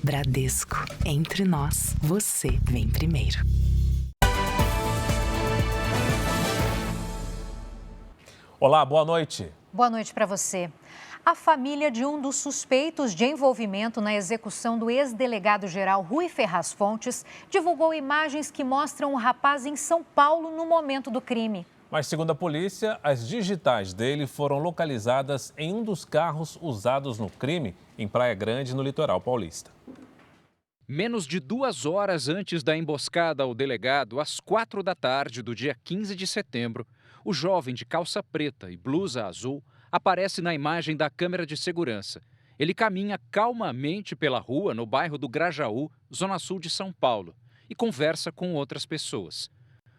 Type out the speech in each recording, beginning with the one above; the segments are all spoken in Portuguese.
Bradesco. Entre nós, você vem primeiro. Olá, boa noite. Boa noite para você. A família de um dos suspeitos de envolvimento na execução do ex-delegado-geral Rui Ferraz Fontes divulgou imagens que mostram o rapaz em São Paulo no momento do crime. Mas, segundo a polícia, as digitais dele foram localizadas em um dos carros usados no crime em Praia Grande, no litoral paulista. Menos de 2 horas antes da emboscada ao delegado, às 4 da tarde do dia 15 de setembro, o jovem de calça preta e blusa azul aparece na imagem da câmera de segurança. Ele caminha calmamente pela rua no bairro do Grajaú, zona sul de São Paulo, e conversa com outras pessoas.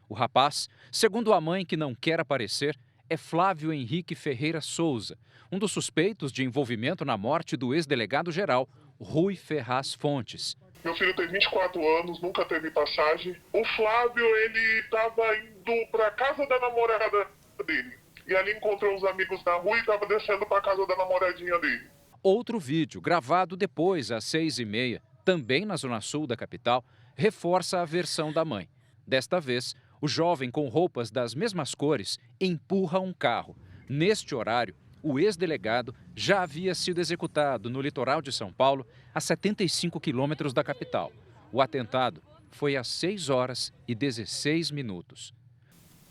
O rapaz, segundo a mãe que não quer aparecer, é Flávio Henrique Ferreira Souza, um dos suspeitos de envolvimento na morte do ex-delegado-geral Rui Ferraz Fontes. Meu filho tem 24 anos, nunca teve passagem. O Flávio, ele estava indo para casa da namorada dele. E ali encontrou os amigos na rua e estava descendo para casa da namoradinha dele. Outro vídeo, gravado depois, às 6h30, também na zona sul da capital, reforça a versão da mãe. Desta vez, o jovem com roupas das mesmas cores empurra um carro. Neste horário, o ex-delegado já havia sido executado no litoral de São Paulo, a 75 quilômetros da capital. O atentado foi às 6h16.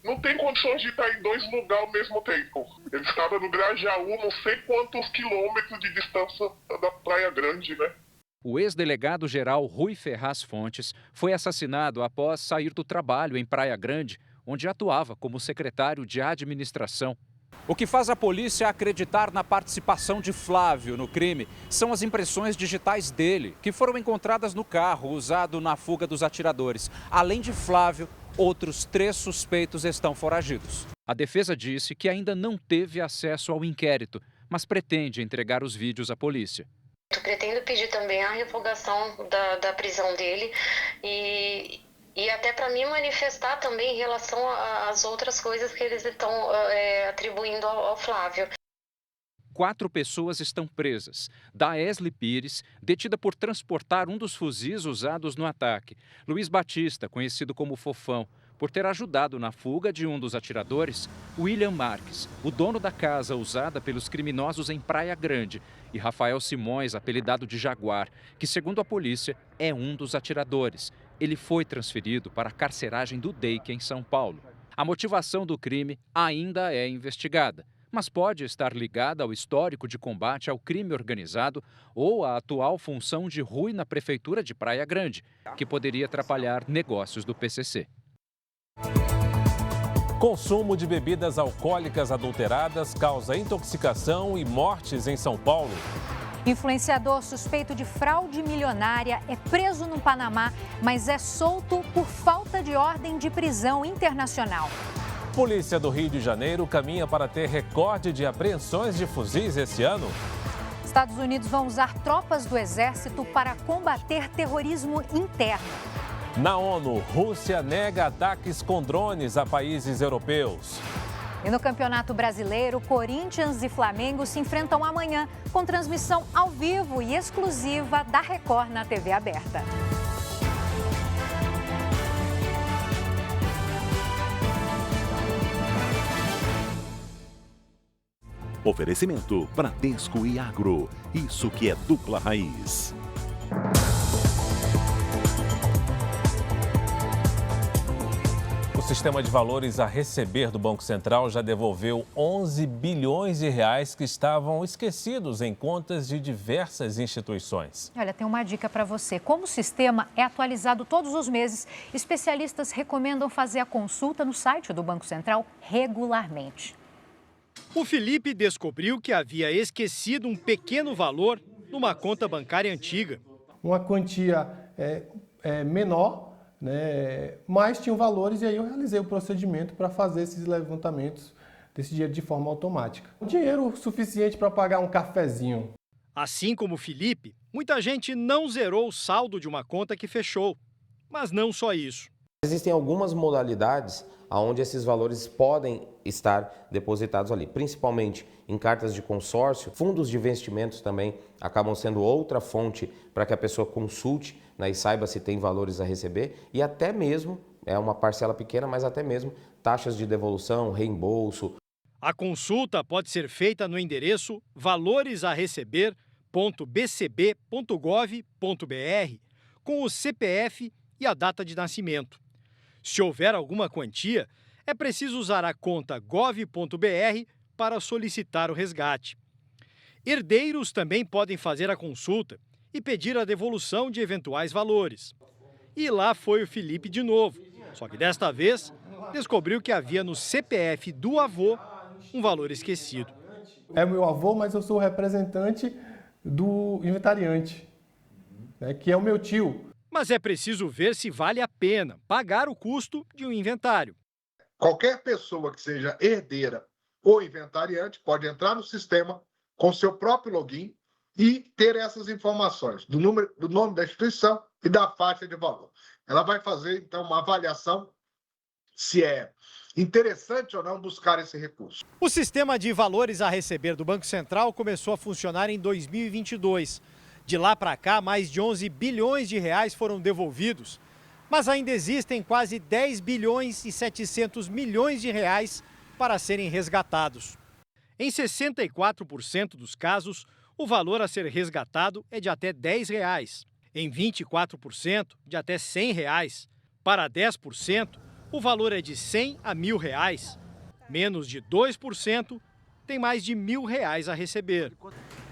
Não tem condições de estar em 2 lugares ao mesmo tempo. Ele estava no Grajaú, não sei quantos quilômetros de distância da Praia Grande, né? O ex-delegado-geral Rui Ferraz Fontes foi assassinado após sair do trabalho em Praia Grande, onde atuava como secretário de administração. O que faz a polícia acreditar na participação de Flávio no crime são as impressões digitais dele, que foram encontradas no carro usado na fuga dos atiradores. Além de Flávio, outros 3 suspeitos estão foragidos. A defesa disse que ainda não teve acesso ao inquérito, mas pretende entregar os vídeos à polícia. Eu pretendo pedir também a revogação da prisão dele e até para me manifestar também em relação às outras coisas que eles estão atribuindo ao Flávio. 4 pessoas estão presas. Daesli Pires, detida por transportar um dos fuzis usados no ataque. Luiz Batista, conhecido como Fofão, por ter ajudado na fuga de um dos atiradores. William Marques, o dono da casa usada pelos criminosos em Praia Grande. E Rafael Simões, apelidado de Jaguar, que, segundo a polícia, é um dos atiradores. Ele foi transferido para a carceragem do DEIC em São Paulo. A motivação do crime ainda é investigada, mas pode estar ligada ao histórico de combate ao crime organizado ou à atual função de Rui na prefeitura de Praia Grande, que poderia atrapalhar negócios do PCC. Consumo de bebidas alcoólicas adulteradas causa intoxicação e mortes em São Paulo. Influenciador suspeito de fraude milionária é preso no Panamá, mas é solto por falta de ordem de prisão internacional. Polícia do Rio de Janeiro caminha para ter recorde de apreensões de fuzis esse ano. Estados Unidos vão usar tropas do exército para combater terrorismo interno. Na ONU, Rússia nega ataques com drones a países europeus. E no Campeonato Brasileiro, Corinthians e Flamengo se enfrentam amanhã com transmissão ao vivo e exclusiva da Record na TV aberta. Oferecimento Bradesco e Agro. Isso que é dupla raiz. O sistema de valores a receber do Banco Central já devolveu 11 bilhões de reais que estavam esquecidos em contas de diversas instituições. Olha, tem uma dica para você. Como o sistema é atualizado todos os meses, especialistas recomendam fazer a consulta no site do Banco Central regularmente. O Felipe descobriu que havia esquecido um pequeno valor numa conta bancária antiga. Uma quantia menor, né, mas tinham valores, e aí eu realizei o procedimento para fazer esses levantamentos desse dinheiro de forma automática. Dinheiro suficiente para pagar um cafezinho. Assim como o Felipe, muita gente não zerou o saldo de uma conta que fechou. Mas não só isso. Existem algumas modalidades onde esses valores podem estar depositados ali, principalmente em cartas de consórcio. Fundos de investimentos também acabam sendo outra fonte para que a pessoa consulte, né, e saiba se tem valores a receber, e até mesmo, é uma parcela pequena, mas até mesmo taxas de devolução, reembolso. A consulta pode ser feita no endereço valoresareceber.bcb.gov.br com o CPF e a data de nascimento. Se houver alguma quantia, é preciso usar a conta gov.br para solicitar o resgate. Herdeiros também podem fazer a consulta e pedir a devolução de eventuais valores. E lá foi o Felipe de novo, só que desta vez descobriu que havia no CPF do avô um valor esquecido. É meu avô, mas eu sou o representante do inventariante, né, que é o meu tio. Mas é preciso ver se vale a pena pagar o custo de um inventário. Qualquer pessoa que seja herdeira ou inventariante pode entrar no sistema com seu próprio login e ter essas informações do nome da instituição e da faixa de valor. Ela vai fazer, então, uma avaliação se é interessante ou não buscar esse recurso. O sistema de valores a receber do Banco Central começou a funcionar em 2022. De lá para cá, mais de 11 bilhões de reais foram devolvidos, mas ainda existem quase 10 bilhões e 700 milhões de reais para serem resgatados. Em 64% dos casos, o valor a ser resgatado é de até R$10. Em 24%, de até R$100. Para 10%, o valor é de R$100 a R$1.000. Menos de 2% tem mais de R$1.000 a receber.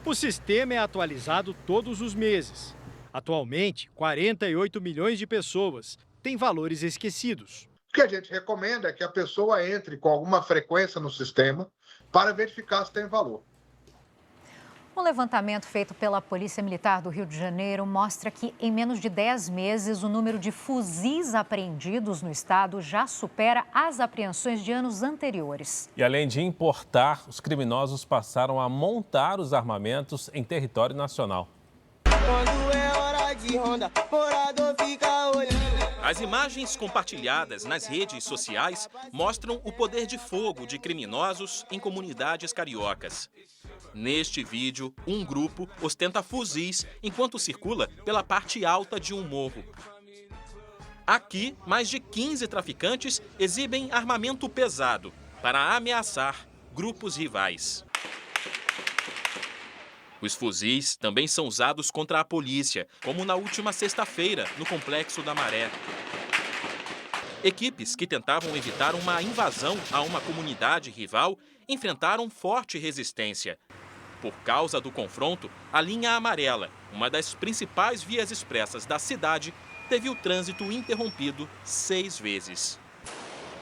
O sistema é atualizado todos os meses. Atualmente, 48 milhões de pessoas têm valores esquecidos. O que a gente recomenda é que a pessoa entre com alguma frequência no sistema para verificar se tem valor. Um levantamento feito pela Polícia Militar do Rio de Janeiro mostra que, em menos de 10 meses, o número de fuzis apreendidos no estado já supera as apreensões de anos anteriores. E além de importar, os criminosos passaram a montar os armamentos em território nacional. Quando é hora de ronda, morador fica olhando. As imagens compartilhadas nas redes sociais mostram o poder de fogo de criminosos em comunidades cariocas. Neste vídeo, um grupo ostenta fuzis enquanto circula pela parte alta de um morro. Aqui, mais de 15 traficantes exibem armamento pesado para ameaçar grupos rivais. Os fuzis também são usados contra a polícia, como na última sexta-feira, no Complexo da Maré. Equipes que tentavam evitar uma invasão a uma comunidade rival enfrentaram forte resistência. Por causa do confronto, a linha amarela, uma das principais vias expressas da cidade, teve o trânsito interrompido 6 vezes.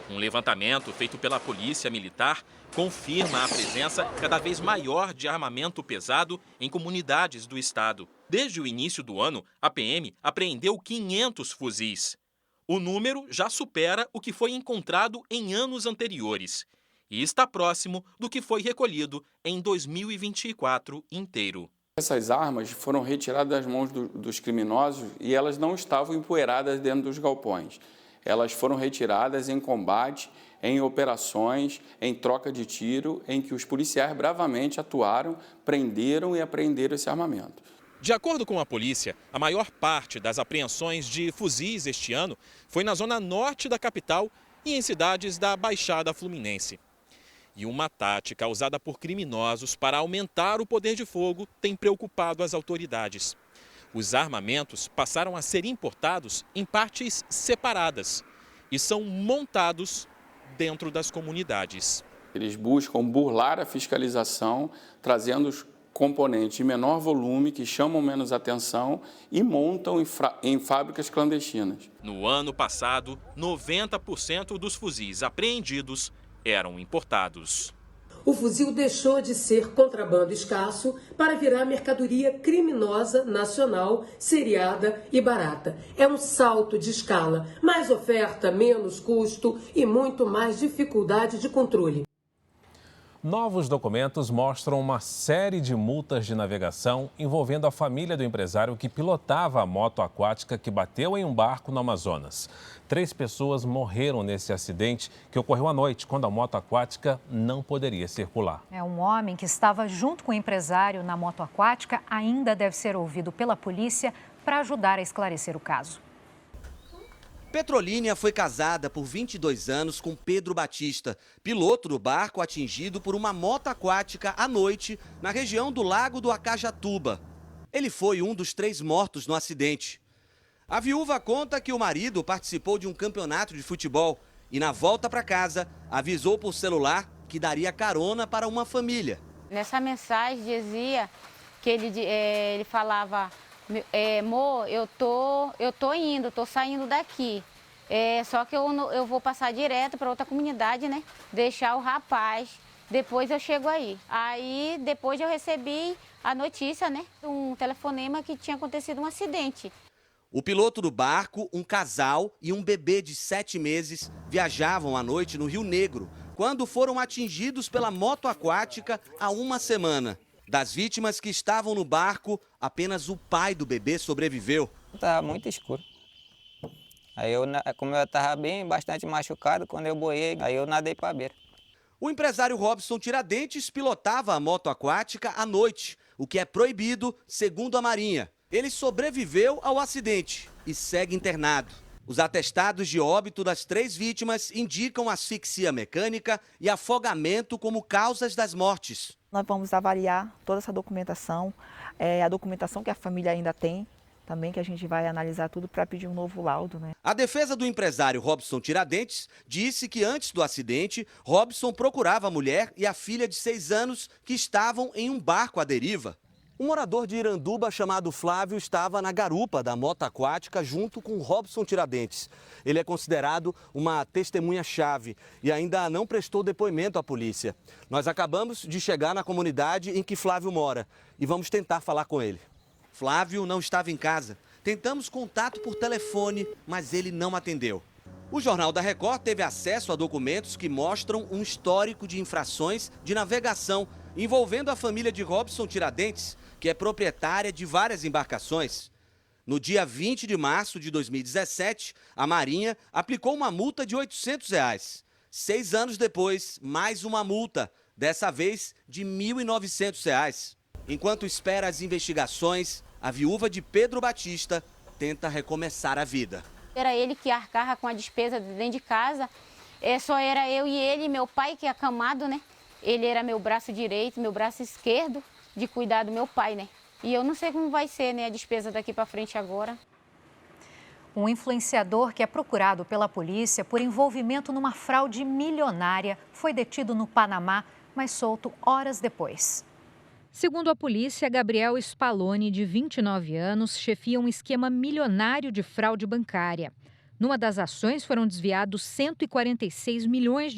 Um levantamento feito pela Polícia Militar confirma a presença cada vez maior de armamento pesado em comunidades do estado. Desde o início do ano, a PM apreendeu 500 fuzis. O número já supera o que foi encontrado em anos anteriores e está próximo do que foi recolhido em 2024 inteiro. Essas armas foram retiradas das mãos dos criminosos e elas não estavam empoeiradas dentro dos galpões. Elas foram retiradas em combate, em operações, em troca de tiro, em que os policiais bravamente atuaram, prenderam e apreenderam esse armamento. De acordo com a polícia, a maior parte das apreensões de fuzis este ano foi na zona norte da capital e em cidades da Baixada Fluminense. E uma tática usada por criminosos para aumentar o poder de fogo tem preocupado as autoridades. Os armamentos passaram a ser importados em partes separadas e são montados dentro das comunidades. Eles buscam burlar a fiscalização, trazendo os componentes de menor volume, que chamam menos atenção e montam em fábricas clandestinas. No ano passado, 90% dos fuzis apreendidos eram importados. O fuzil deixou de ser contrabando escasso para virar mercadoria criminosa nacional, seriada e barata. É um salto de escala, mais oferta, menos custo e muito mais dificuldade de controle. Novos documentos mostram uma série de multas de navegação envolvendo a família do empresário que pilotava a moto aquática que bateu em um barco no Amazonas. 3 pessoas morreram nesse acidente que ocorreu à noite, quando a moto aquática não poderia circular. Um homem que estava junto com o empresário na moto aquática ainda deve ser ouvido pela polícia para ajudar a esclarecer o caso. Petrolínia foi casada por 22 anos com Pedro Batista, piloto do barco atingido por uma moto aquática à noite na região do Lago do Acajatuba. Ele foi um dos 3 mortos no acidente. A viúva conta que o marido participou de um campeonato de futebol e, na volta para casa, avisou por celular que daria carona para uma família. Nessa mensagem dizia que ele falava: amor, eu tô indo, tô saindo daqui. Só que eu vou passar direto para outra comunidade, né? Deixar o rapaz, depois eu chego aí. Aí depois eu recebi a notícia, né? Um telefonema que tinha acontecido um acidente. O piloto do barco, um casal e um bebê de 7 meses viajavam à noite no Rio Negro, quando foram atingidos pela moto aquática há uma semana. Das vítimas que estavam no barco, apenas o pai do bebê sobreviveu. Estava muito escuro. Aí como eu estava bastante machucado, quando eu boiei, aí eu nadei para a beira. O empresário Robson Tiradentes pilotava a moto aquática à noite, o que é proibido, segundo a Marinha. Ele sobreviveu ao acidente e segue internado. Os atestados de óbito das 3 vítimas indicam asfixia mecânica e afogamento como causas das mortes. Nós vamos avaliar toda essa documentação, a documentação que a família ainda tem, também que a gente vai analisar tudo para pedir um novo laudo, né? A defesa do empresário Robson Tiradentes disse que antes do acidente, Robson procurava a mulher e a filha de 6 anos que estavam em um barco à deriva. Um morador de Iranduba chamado Flávio estava na garupa da moto aquática junto com Robson Tiradentes. Ele é considerado uma testemunha-chave e ainda não prestou depoimento à polícia. Nós acabamos de chegar na comunidade em que Flávio mora e vamos tentar falar com ele. Flávio não estava em casa. Tentamos contato por telefone, mas ele não atendeu. O Jornal da Record teve acesso a documentos que mostram um histórico de infrações de navegação envolvendo a família de Robson Tiradentes, que é proprietária de várias embarcações. No dia 20 de março de 2017, a Marinha aplicou uma multa de R$ 800. 6 anos depois, mais uma multa, dessa vez de R$ 1.900. Enquanto espera as investigações, a viúva de Pedro Batista tenta recomeçar a vida. Era ele que arcava com a despesa dentro de casa. Só era eu e ele, meu pai, que é acamado, né? Ele era meu braço direito, meu braço esquerdo, de cuidar do meu pai, né? E eu não sei como vai ser, né, a despesa daqui para frente agora. Um influenciador que é procurado pela polícia por envolvimento numa fraude milionária foi detido no Panamá, mas solto horas depois. Segundo a polícia, Gabriel Spaloni, de 29 anos, chefia um esquema milionário de fraude bancária. Numa das ações foram desviados R$146 milhões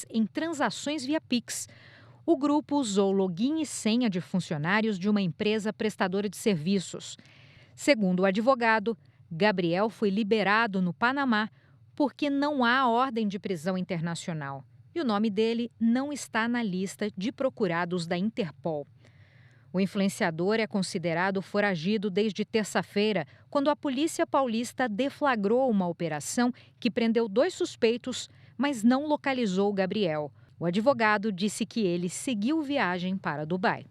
em transações via Pix. O grupo usou login e senha de funcionários de uma empresa prestadora de serviços. Segundo o advogado, Gabriel foi liberado no Panamá porque não há ordem de prisão internacional e o nome dele não está na lista de procurados da Interpol. O influenciador é considerado foragido desde terça-feira, quando a polícia paulista deflagrou uma operação que prendeu 2 suspeitos, mas não localizou Gabriel. O advogado disse que ele seguiu viagem para Dubai.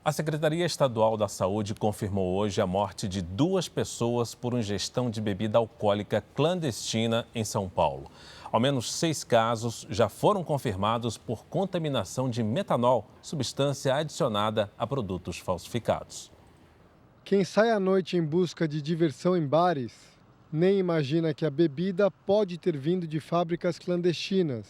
A Secretaria Estadual da Saúde confirmou hoje a morte de 2 pessoas por ingestão de bebida alcoólica clandestina em São Paulo. Ao menos 6 casos já foram confirmados por contaminação de metanol, substância adicionada a produtos falsificados. Quem sai à noite em busca de diversão em bares nem imagina que a bebida pode ter vindo de fábricas clandestinas.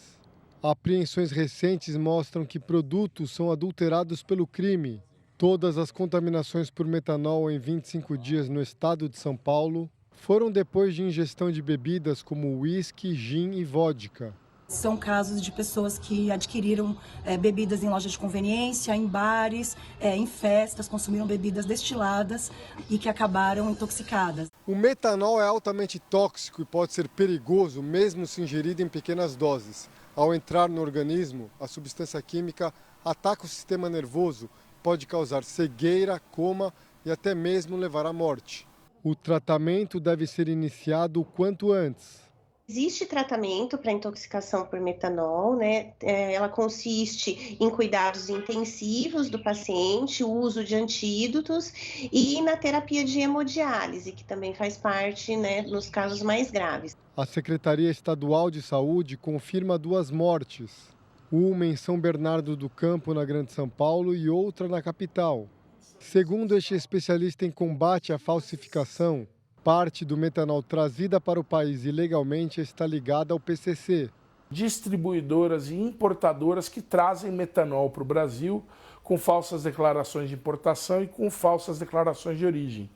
Apreensões recentes mostram que produtos são adulterados pelo crime. Todas as contaminações por metanol em 25 dias no estado de São Paulo foram depois de ingestão de bebidas como uísque, gin e vodka. São casos de pessoas que adquiriram bebidas em lojas de conveniência, em bares, em festas, consumiram bebidas destiladas e que acabaram intoxicadas. O metanol é altamente tóxico e pode ser perigoso mesmo se ingerido em pequenas doses. Ao entrar no organismo, a substância química ataca o sistema nervoso, pode causar cegueira, coma e até mesmo levar à morte. O tratamento deve ser iniciado o quanto antes. Existe tratamento para intoxicação por metanol, né? Ela consiste em cuidados intensivos do paciente, o uso de antídotos e na terapia de hemodiálise, que também faz parte, né, nos casos mais graves. A Secretaria Estadual de Saúde confirma 2 mortes, uma em São Bernardo do Campo, na Grande São Paulo, e outra na capital. Segundo este especialista em combate à falsificação, parte do metanol trazida para o país ilegalmente está ligada ao PCC. Distribuidoras e importadoras que trazem metanol para o Brasil com falsas declarações de importação e com falsas declarações de origem.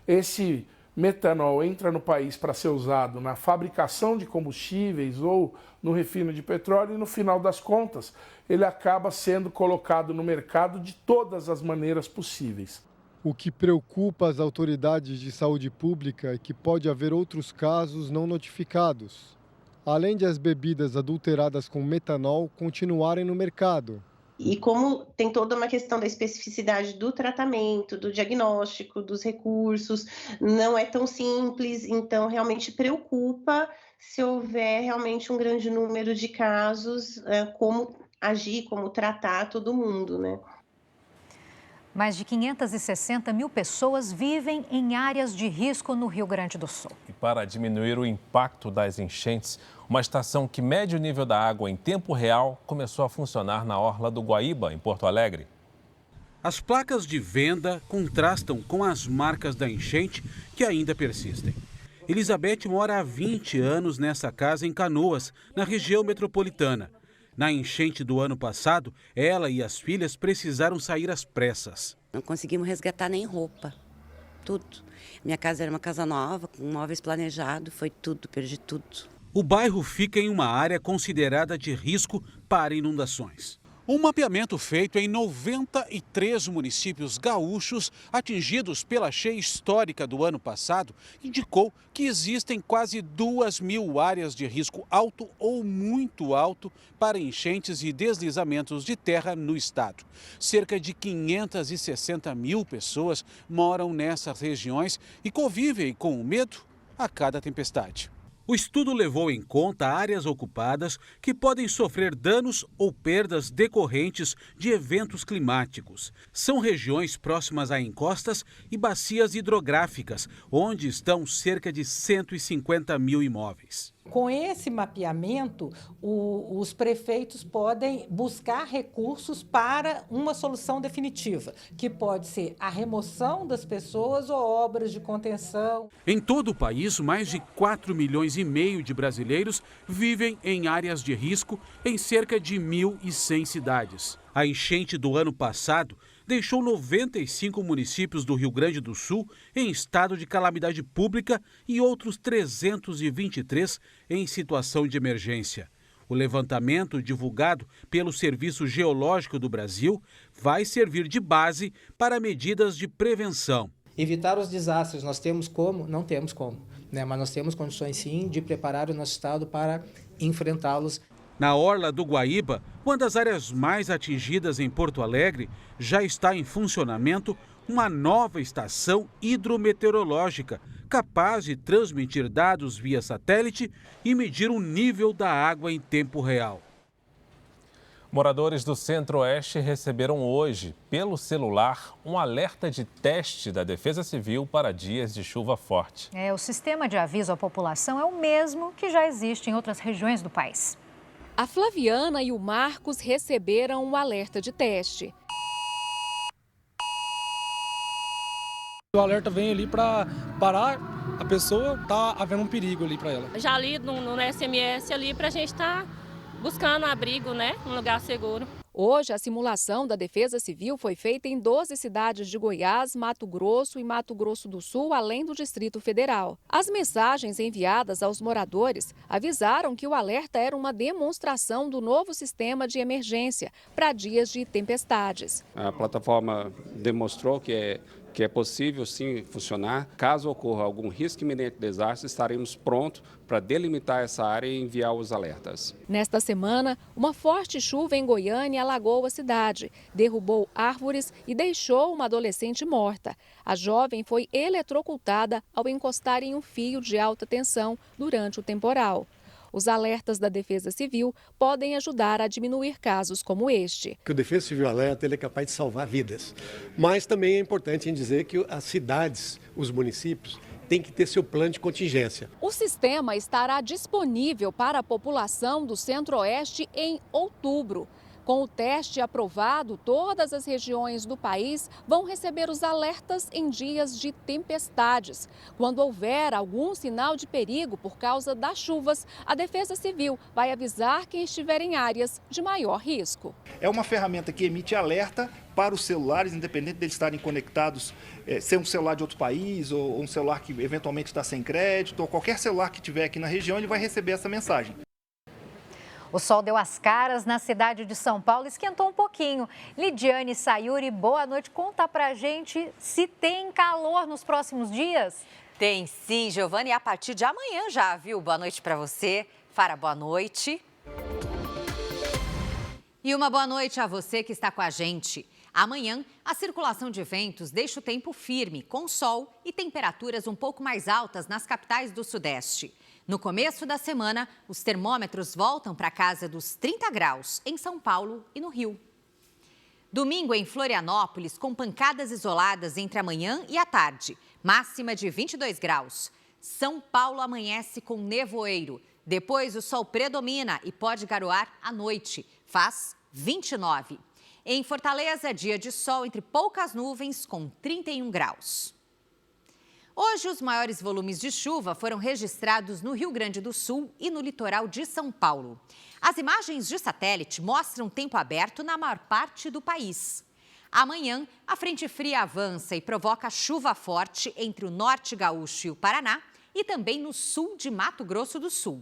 Esse metanol entra no país para ser usado na fabricação de combustíveis ou no refino de petróleo e, no final das contas, ele acaba sendo colocado no mercado de todas as maneiras possíveis. O que preocupa as autoridades de saúde pública é que pode haver outros casos não notificados, além de as bebidas adulteradas com metanol continuarem no mercado. E como tem toda uma questão da especificidade do tratamento, do diagnóstico, dos recursos, não é tão simples, então realmente preocupa se houver realmente um grande número de casos, como agir, como tratar todo mundo, né? Mais de 560 mil pessoas vivem em áreas de risco no Rio Grande do Sul. E para diminuir o impacto das enchentes, uma estação que mede o nível da água em tempo real começou a funcionar na orla do Guaíba, em Porto Alegre. As placas de venda contrastam com as marcas da enchente que ainda persistem. Elizabeth mora há 20 anos nessa casa em Canoas, na região metropolitana. Na enchente do ano passado, ela e as filhas precisaram sair às pressas. Não conseguimos resgatar nem roupa, tudo. Minha casa era uma casa nova, com móveis planejados, foi tudo, perdi tudo. O bairro fica em uma área considerada de risco para inundações. Um mapeamento feito em 93 municípios gaúchos atingidos pela cheia histórica do ano passado indicou que existem quase 2.000 áreas de risco alto ou muito alto para enchentes e deslizamentos de terra no estado. Cerca de 560 mil pessoas moram nessas regiões e convivem com o medo a cada tempestade. O estudo levou em conta áreas ocupadas que podem sofrer danos ou perdas decorrentes de eventos climáticos. São regiões próximas a encostas e bacias hidrográficas, onde estão cerca de 150 mil imóveis. Com esse mapeamento, os prefeitos podem buscar recursos para uma solução definitiva, que pode ser a remoção das pessoas ou obras de contenção. Em todo o país, mais de 4,5 milhões de brasileiros vivem em áreas de risco em cerca de 1.100 cidades. A enchente do ano passado deixou 95 municípios do Rio Grande do Sul em estado de calamidade pública e outros 323 em situação de emergência. O levantamento divulgado pelo Serviço Geológico do Brasil vai servir de base para medidas de prevenção. Evitar os desastres, nós temos como? Não temos como, né? Mas nós temos condições sim de preparar o nosso estado para enfrentá-los. Na orla do Guaíba, uma das áreas mais atingidas em Porto Alegre, já está em funcionamento uma nova estação hidrometeorológica, capaz de transmitir dados via satélite e medir o nível da água em tempo real. Moradores do Centro-Oeste receberam hoje, pelo celular, um alerta de teste da Defesa Civil para dias de chuva forte. O sistema de aviso à população é o mesmo que já existe em outras regiões do país. A Flaviana e o Marcos receberam um alerta de teste. O alerta vem ali para parar a pessoa, tá havendo um perigo ali para ela. Já ali no SMS ali para a gente estar buscando abrigo, né, um lugar seguro. Hoje, a simulação da Defesa Civil foi feita em 12 cidades de Goiás, Mato Grosso e Mato Grosso do Sul, além do Distrito Federal. As mensagens enviadas aos moradores avisaram que o alerta era uma demonstração do novo sistema de emergência para dias de tempestades. A plataforma demonstrou que que é possível sim funcionar. Caso ocorra algum risco iminente de desastre, estaremos prontos para delimitar essa área e enviar os alertas. Nesta semana, uma forte chuva em Goiânia alagou a cidade, derrubou árvores e deixou uma adolescente morta. A jovem foi eletrocutada ao encostar em um fio de alta tensão durante o temporal. Os alertas da Defesa Civil podem ajudar a diminuir casos como este. O Defesa Civil Alerta ele é capaz de salvar vidas, mas também é importante em dizer que as cidades, os municípios, têm que ter seu plano de contingência. O sistema estará disponível para a população do Centro-Oeste em outubro. Com o teste aprovado, todas as regiões do país vão receber os alertas em dias de tempestades. Quando houver algum sinal de perigo por causa das chuvas, a Defesa Civil vai avisar quem estiver em áreas de maior risco. É uma ferramenta que emite alerta para os celulares, independente de eles estarem conectados, ser um celular de outro país ou um celular que eventualmente está sem crédito, ou qualquer celular que tiver aqui na região, ele vai receber essa mensagem. O sol deu as caras na cidade de São Paulo, esquentou um pouquinho. Lidiane Sayuri, boa noite. Conta pra gente se tem calor nos próximos dias. Tem sim, Giovana, e a partir de amanhã já, viu? Boa noite pra você. Fara, boa noite. E uma boa noite a você que está com a gente. Amanhã, a circulação de ventos deixa o tempo firme, com sol e temperaturas um pouco mais altas nas capitais do Sudeste. No começo da semana, os termômetros voltam para a casa dos 30 graus em São Paulo e no Rio. Domingo em Florianópolis, com pancadas isoladas entre a manhã e a tarde, máxima de 22 graus. São Paulo amanhece com nevoeiro. Depois o sol predomina e pode garoar à noite, faz 29. Em Fortaleza, dia de sol entre poucas nuvens, com 31 graus. Hoje, os maiores volumes de chuva foram registrados no Rio Grande do Sul e no litoral de São Paulo. As imagens de satélite mostram tempo aberto na maior parte do país. Amanhã, a frente fria avança e provoca chuva forte entre o norte gaúcho e o Paraná e também no sul de Mato Grosso do Sul.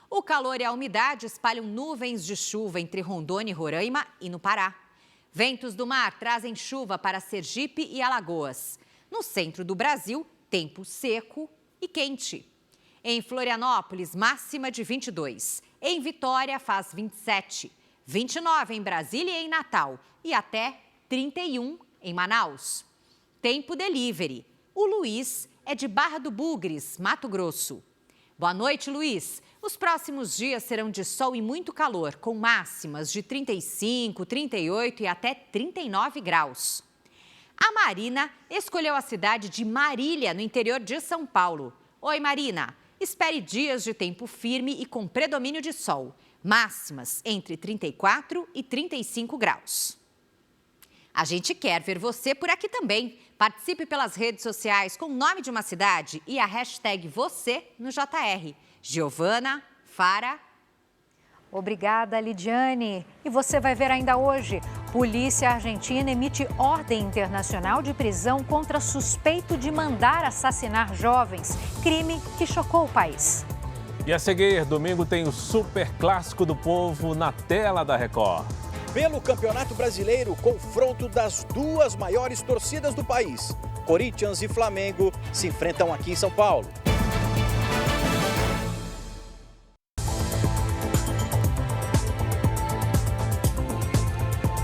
O calor e a umidade espalham nuvens de chuva entre Rondônia e Roraima e no Pará. Ventos do mar trazem chuva para Sergipe e Alagoas. No centro do Brasil, tempo seco e quente. Em Florianópolis, máxima de 22. Em Vitória, faz 27. 29 em Brasília e em Natal. E até 31 em Manaus. Tempo delivery. O Luiz é de Barra do Bugres, Mato Grosso. Boa noite, Luiz. Os próximos dias serão de sol e muito calor, com máximas de 35, 38 e até 39 graus. A Marina escolheu a cidade de Marília, no interior de São Paulo. Oi, Marina. Espere dias de tempo firme e com predomínio de sol. Máximas entre 34 e 35 graus. A gente quer ver você por aqui também. Participe pelas redes sociais com o nome de uma cidade e a hashtag você no JR. Giovana, Fara. Obrigada, Lidiane. E você vai ver ainda hoje. Polícia argentina emite ordem internacional de prisão contra suspeito de mandar assassinar jovens. Crime que chocou o país. E a seguir, domingo tem o Super Clássico do Povo na tela da Record. Pelo Campeonato Brasileiro, confronto das duas maiores torcidas do país. Corinthians e Flamengo se enfrentam aqui em São Paulo.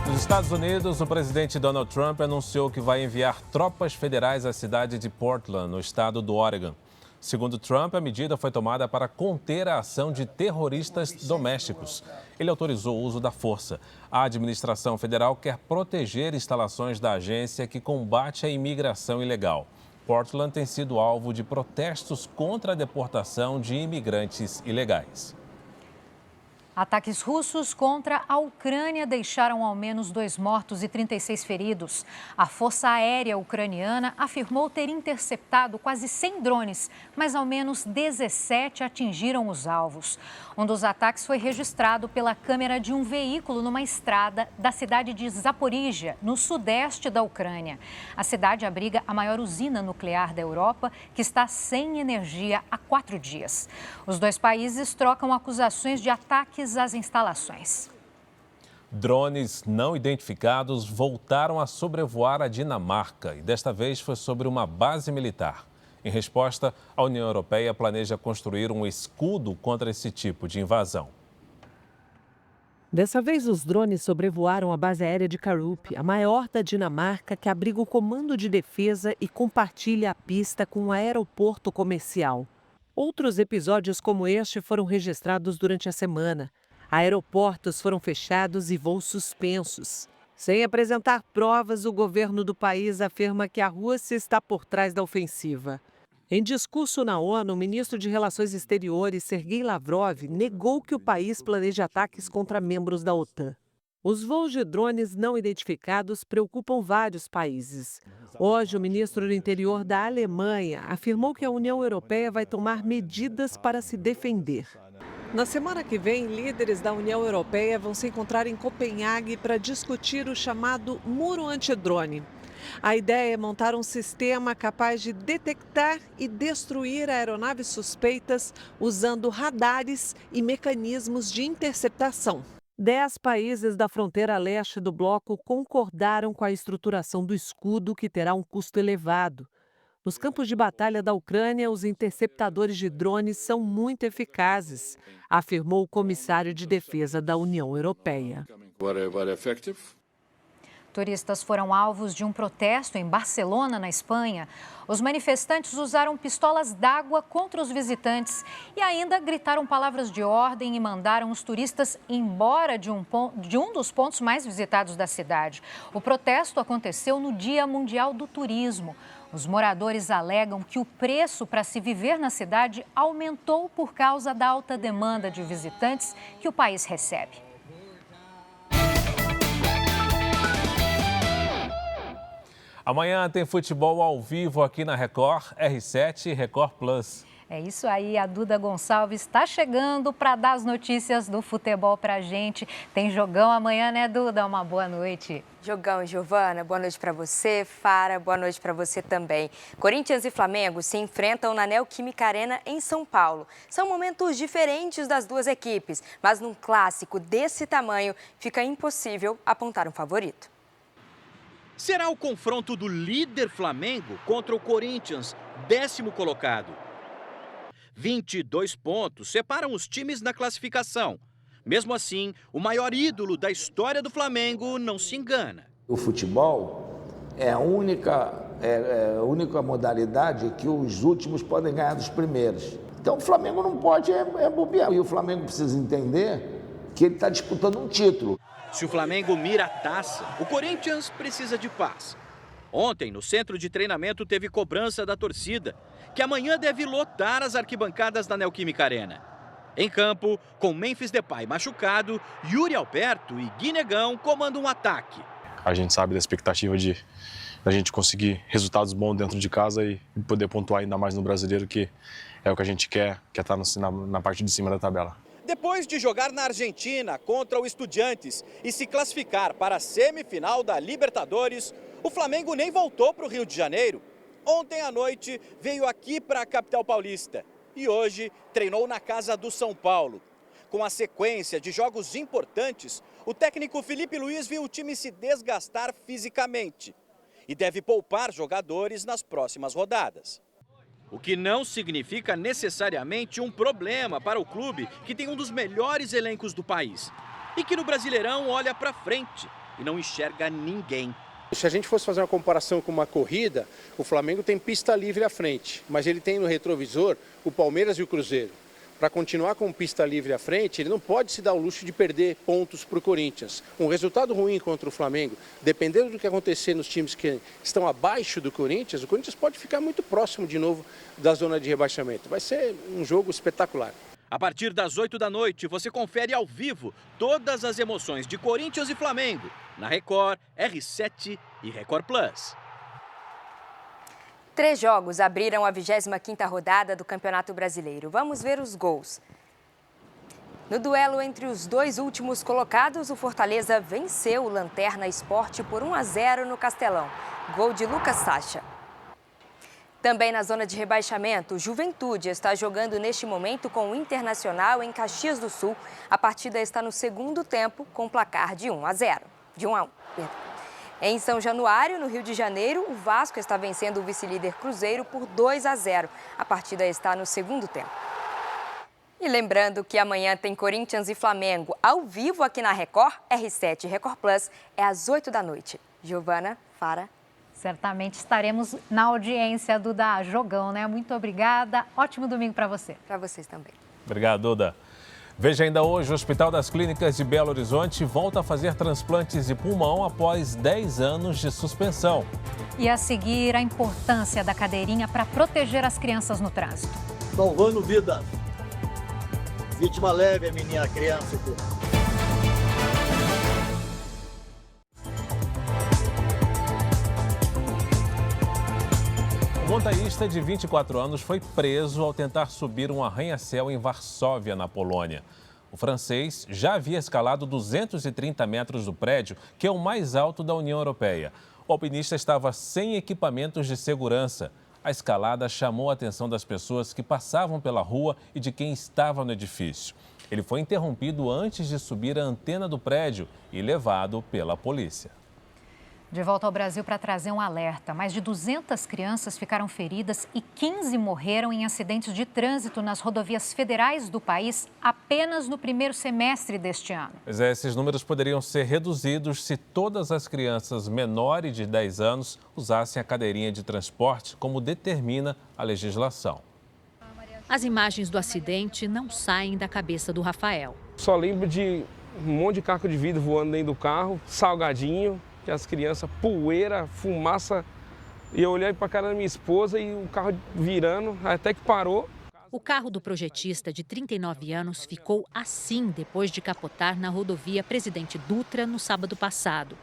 Nos Estados Unidos, o presidente Donald Trump anunciou que vai enviar tropas federais à cidade de Portland, no estado do Oregon. Segundo Trump, a medida foi tomada para conter a ação de terroristas domésticos. Ele autorizou o uso da força. A administração federal quer proteger instalações da agência que combate a imigração ilegal. Portland tem sido alvo de protestos contra a deportação de imigrantes ilegais. Ataques russos contra a Ucrânia deixaram ao menos 2 mortos e 36 feridos. A Força Aérea Ucraniana afirmou ter interceptado quase 100 drones, mas ao menos 17 atingiram os alvos. Um dos ataques foi registrado pela câmera de um veículo numa estrada da cidade de Zaporíjia, no sudeste da Ucrânia. A cidade abriga a maior usina nuclear da Europa, que está sem energia há 4 dias. Os dois países trocam acusações de ataques às instalações. Drones não identificados voltaram a sobrevoar a Dinamarca e desta vez foi sobre uma base militar. Em resposta, a União Europeia planeja construir um escudo contra esse tipo de invasão. Dessa vez, os drones sobrevoaram a base aérea de Karup, a maior da Dinamarca, que abriga o Comando de Defesa e compartilha a pista com um aeroporto comercial. Outros episódios como este foram registrados durante a semana. Aeroportos foram fechados e voos suspensos. Sem apresentar provas, o governo do país afirma que a Rússia está por trás da ofensiva. Em discurso na ONU, o ministro de Relações Exteriores, Sergei Lavrov, negou que o país planeja ataques contra membros da OTAN. Os voos de drones não identificados preocupam vários países. Hoje, o ministro do Interior da Alemanha afirmou que a União Europeia vai tomar medidas para se defender. Na semana que vem, líderes da União Europeia vão se encontrar em Copenhague para discutir o chamado muro antidrone. A ideia é montar um sistema capaz de detectar e destruir aeronaves suspeitas usando radares e mecanismos de interceptação. 10 países da fronteira leste do bloco concordaram com a estruturação do escudo, que terá um custo elevado. Nos campos de batalha da Ucrânia, os interceptadores de drones são muito eficazes, afirmou o comissário de defesa da União Europeia. Turistas foram alvos de um protesto em Barcelona, na Espanha. Os manifestantes usaram pistolas d'água contra os visitantes e ainda gritaram palavras de ordem e mandaram os turistas embora de um dos pontos mais visitados da cidade. O protesto aconteceu no Dia Mundial do Turismo. Os moradores alegam que o preço para se viver na cidade aumentou por causa da alta demanda de visitantes que o país recebe. Amanhã tem futebol ao vivo aqui na Record, R7 e Record Plus. É isso aí, a Duda Gonçalves está chegando para dar as notícias do futebol para a gente. Tem jogão amanhã, né, Duda? Uma boa noite. Jogão, Giovana. Boa noite para você. Fara, boa noite para você também. Corinthians e Flamengo se enfrentam na Neoquímica Arena em São Paulo. São momentos diferentes das duas equipes, mas num clássico desse tamanho fica impossível apontar um favorito. Será o confronto do líder Flamengo contra o Corinthians, 10º colocado. 22 pontos separam os times na classificação. Mesmo assim, o maior ídolo da história do Flamengo não se engana. O futebol é a única modalidade que os últimos podem ganhar dos primeiros. Então o Flamengo não pode bobear. E o Flamengo precisa entender que ele está disputando um título. Se o Flamengo mira a taça, o Corinthians precisa de paz. Ontem, no centro de treinamento, teve cobrança da torcida, que amanhã deve lotar as arquibancadas da Neoquímica Arena. Em campo, com Memphis Depay machucado, Yuri Alberto e Guinegão comandam um ataque. A gente sabe da expectativa da gente conseguir resultados bons dentro de casa e poder pontuar ainda mais no Brasileiro, que é o que a gente quer estar na parte de cima da tabela. Depois de jogar na Argentina contra o Estudiantes e se classificar para a semifinal da Libertadores, o Flamengo nem voltou para o Rio de Janeiro. Ontem à noite veio aqui para a capital paulista e hoje treinou na casa do São Paulo. Com a sequência de jogos importantes, o técnico Felipe Luiz viu o time se desgastar fisicamente e deve poupar jogadores nas próximas rodadas. O que não significa necessariamente um problema para o clube que tem um dos melhores elencos do país e que no Brasileirão olha para frente e não enxerga ninguém. Se a gente fosse fazer uma comparação com uma corrida, o Flamengo tem pista livre à frente, mas ele tem no retrovisor o Palmeiras e o Cruzeiro. Para continuar com pista livre à frente, ele não pode se dar o luxo de perder pontos para o Corinthians. Um resultado ruim contra o Flamengo, dependendo do que acontecer nos times que estão abaixo do Corinthians, o Corinthians pode ficar muito próximo de novo da zona de rebaixamento. Vai ser um jogo espetacular. A partir das 8 da noite, você confere ao vivo todas as emoções de Corinthians e Flamengo na Record, R7 e Record Plus. 3 jogos abriram a 25ª rodada do Campeonato Brasileiro. Vamos ver os gols. No duelo entre os dois últimos colocados, o Fortaleza venceu o Lanterna Sport por 1-0 no Castelão. Gol de Lucas Sacha. Também na zona de rebaixamento, o Juventude está jogando neste momento com o Internacional em Caxias do Sul. A partida está no segundo tempo com placar de 1-0. De 1-1, perdão. Em São Januário, no Rio de Janeiro, o Vasco está vencendo o vice-líder Cruzeiro por 2-0. A partida está no segundo tempo. E lembrando que amanhã tem Corinthians e Flamengo ao vivo aqui na Record, R7 e Record Plus, é às 8 da noite. Giovana, Fara. Certamente estaremos na audiência, Duda. Jogão, né? Muito obrigada. Ótimo domingo para você. Para vocês também. Obrigado, Duda. Veja ainda hoje, o Hospital das Clínicas de Belo Horizonte volta a fazer transplantes de pulmão após 10 anos de suspensão. E a seguir, a importância da cadeirinha para proteger as crianças no trânsito. Salvando vidas. Vítima leve, a menina, a criança aqui. O montanhista de 24 anos foi preso ao tentar subir um arranha-céu em Varsóvia, na Polônia. O francês já havia escalado 230 metros do prédio, que é o mais alto da União Europeia. O alpinista estava sem equipamentos de segurança. A escalada chamou a atenção das pessoas que passavam pela rua e de quem estava no edifício. Ele foi interrompido antes de subir a antena do prédio e levado pela polícia. De volta ao Brasil para trazer um alerta. Mais de 200 crianças ficaram feridas e 15 morreram em acidentes de trânsito nas rodovias federais do país apenas no primeiro semestre deste ano. Pois é, esses números poderiam ser reduzidos se todas as crianças menores de 10 anos usassem a cadeirinha de transporte, como determina a legislação. As imagens do acidente não saem da cabeça do Rafael. Só lembro de um monte de caco de vidro voando dentro do carro, salgadinho, que as crianças, poeira, fumaça. E eu olhei para a cara da minha esposa e o carro virando, até que parou. O carro do projetista de 39 anos ficou assim depois de capotar na rodovia Presidente Dutra no sábado passado.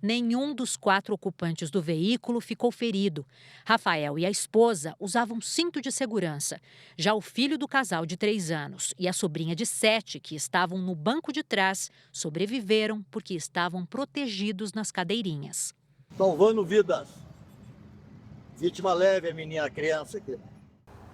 Nenhum dos 4 ocupantes do veículo ficou ferido. Rafael e a esposa usavam cinto de segurança. Já o filho do casal de 3 anos e a sobrinha de 7, que estavam no banco de trás, sobreviveram porque estavam protegidos nas cadeirinhas. Salvando vidas. Vítima leve, a menina, a criança aqui.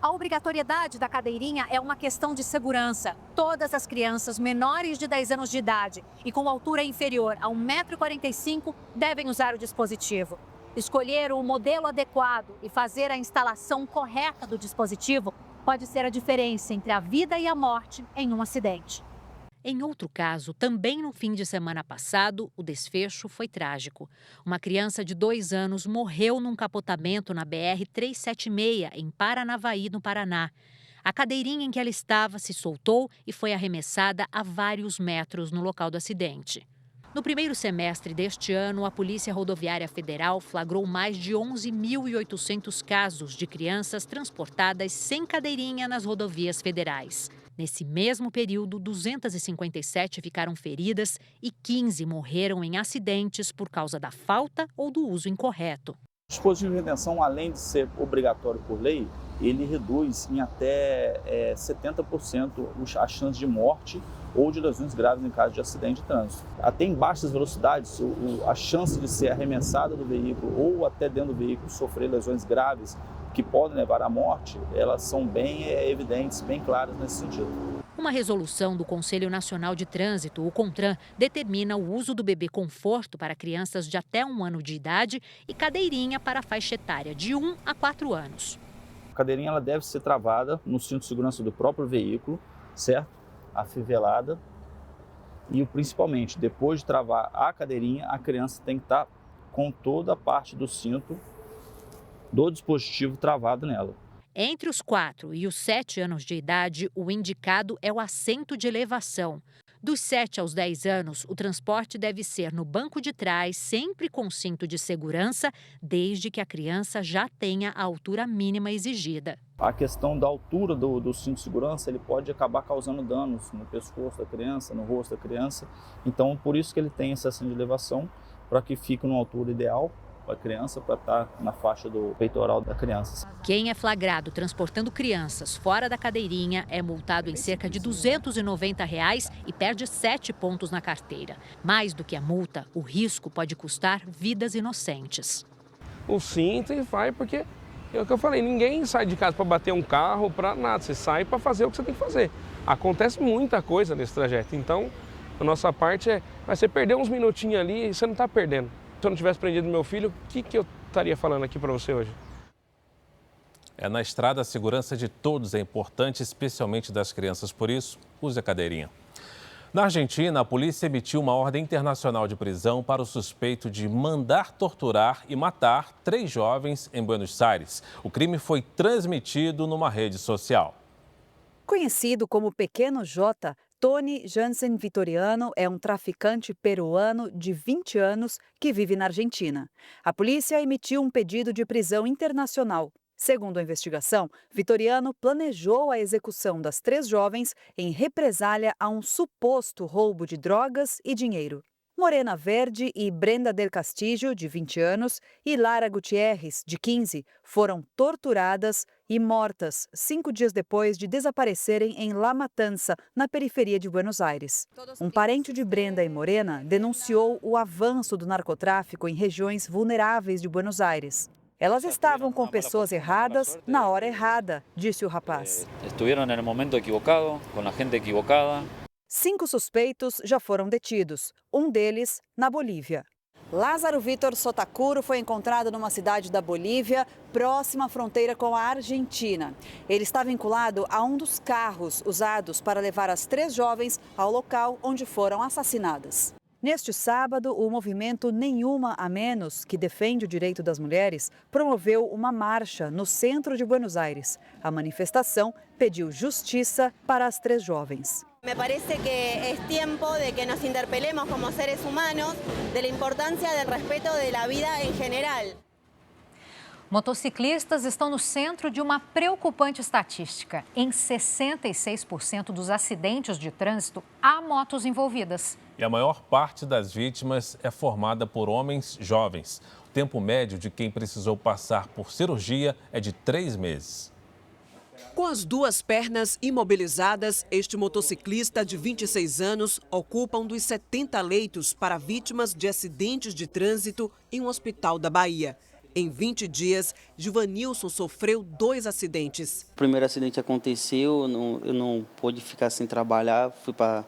A obrigatoriedade da cadeirinha é uma questão de segurança. Todas as crianças menores de 10 anos de idade e com altura inferior a 1,45 m devem usar o dispositivo. Escolher o modelo adequado e fazer a instalação correta do dispositivo pode ser a diferença entre a vida e a morte em um acidente. Em outro caso, também no fim de semana passado, o desfecho foi trágico. Uma criança de 2 anos morreu num capotamento na BR-376, em Paranavaí, no Paraná. A cadeirinha em que ela estava se soltou e foi arremessada a vários metros no local do acidente. No primeiro semestre deste ano, a Polícia Rodoviária Federal flagrou mais de 11.800 casos de crianças transportadas sem cadeirinha nas rodovias federais. Nesse mesmo período, 257 ficaram feridas e 15 morreram em acidentes por causa da falta ou do uso incorreto. O dispositivo de retenção, além de ser obrigatório por lei, ele reduz em até 70% a chance de morte ou de lesões graves em caso de acidente de trânsito. Até em baixas velocidades, a chance de ser arremessada do veículo ou até dentro do veículo sofrer lesões graves que podem levar à morte, elas são bem evidentes, bem claras nesse sentido. Uma resolução do Conselho Nacional de Trânsito, o CONTRAN, determina o uso do bebê conforto para crianças de até 1 ano de idade e cadeirinha para a faixa etária de 1 a 4 anos. A cadeirinha ela deve ser travada no cinto de segurança do próprio veículo, certo? Afivelada. E principalmente, depois de travar a cadeirinha, a criança tem que estar com toda a parte do cinto do dispositivo travado nela. Entre os 4 e os 7 anos de idade, o indicado é o assento de elevação. Dos 7 aos 10 anos, o transporte deve ser no banco de trás, sempre com cinto de segurança, desde que a criança já tenha a altura mínima exigida. A questão da altura do cinto de segurança, ele pode acabar causando danos no pescoço da criança, no rosto da criança. Então, por isso que ele tem esse assento de elevação, para que fique numa altura ideal a criança para estar na faixa do peitoral da criança. Quem é flagrado transportando crianças fora da cadeirinha é multado em cerca de R$ 290 e perde 7 pontos na carteira. Mais do que a multa, o risco pode custar vidas inocentes. O cinto e vai porque É o que eu falei, ninguém sai de casa para bater um carro, para nada, você sai para fazer o que você tem que fazer. Acontece muita coisa nesse trajeto, então a nossa parte vai ser perder uns minutinhos ali e você não está perdendo. Se eu não tivesse prendido meu filho, o que eu estaria falando aqui para você hoje? Na estrada, a segurança de todos é importante, especialmente das crianças. Por isso, use a cadeirinha. Na Argentina, a polícia emitiu uma ordem internacional de prisão para o suspeito de mandar torturar e matar 3 jovens em Buenos Aires. O crime foi transmitido numa rede social. Conhecido como Pequeno J, Tony Jansen Vitoriano é um traficante peruano de 20 anos que vive na Argentina. A polícia emitiu um pedido de prisão internacional. Segundo a investigação, Vitoriano planejou a execução das 3 jovens em represália a um suposto roubo de drogas e dinheiro. Morena Verde e Brenda del Castillo, de 20 anos, e Lara Gutierrez, de 15, foram torturadas e mortas 5 dias depois de desaparecerem em La Matanza, na periferia de Buenos Aires. Um parente de Brenda e Morena denunciou o avanço do narcotráfico em regiões vulneráveis de Buenos Aires. Elas estavam com pessoas erradas na hora errada, disse o rapaz. Estiveram no momento equivocado, com a gente equivocada. 5 suspeitos já foram detidos, um deles na Bolívia. Lázaro Vítor Sotacuro foi encontrado numa cidade da Bolívia, próxima à fronteira com a Argentina. Ele está vinculado a um dos carros usados para levar as 3 jovens ao local onde foram assassinadas. Neste sábado, o movimento Nenhuma a Menos, que defende o direito das mulheres, promoveu uma marcha no centro de Buenos Aires. A manifestação pediu justiça para as 3 jovens. Me parece que é tempo de que nos interpelemos como seres humanos de la importância do respeto de la vida em geral. Motociclistas estão no centro de uma preocupante estatística. Em 66% dos acidentes de trânsito, há motos envolvidas. E a maior parte das vítimas é formada por homens jovens. O tempo médio de quem precisou passar por cirurgia é de 3 meses. Com as 2 pernas imobilizadas, este motociclista de 26 anos ocupa um dos 70 leitos para vítimas de acidentes de trânsito em um hospital da Bahia. Em 20 dias, Givanilson sofreu 2 acidentes. O primeiro acidente aconteceu, eu não pude ficar sem trabalhar, fui para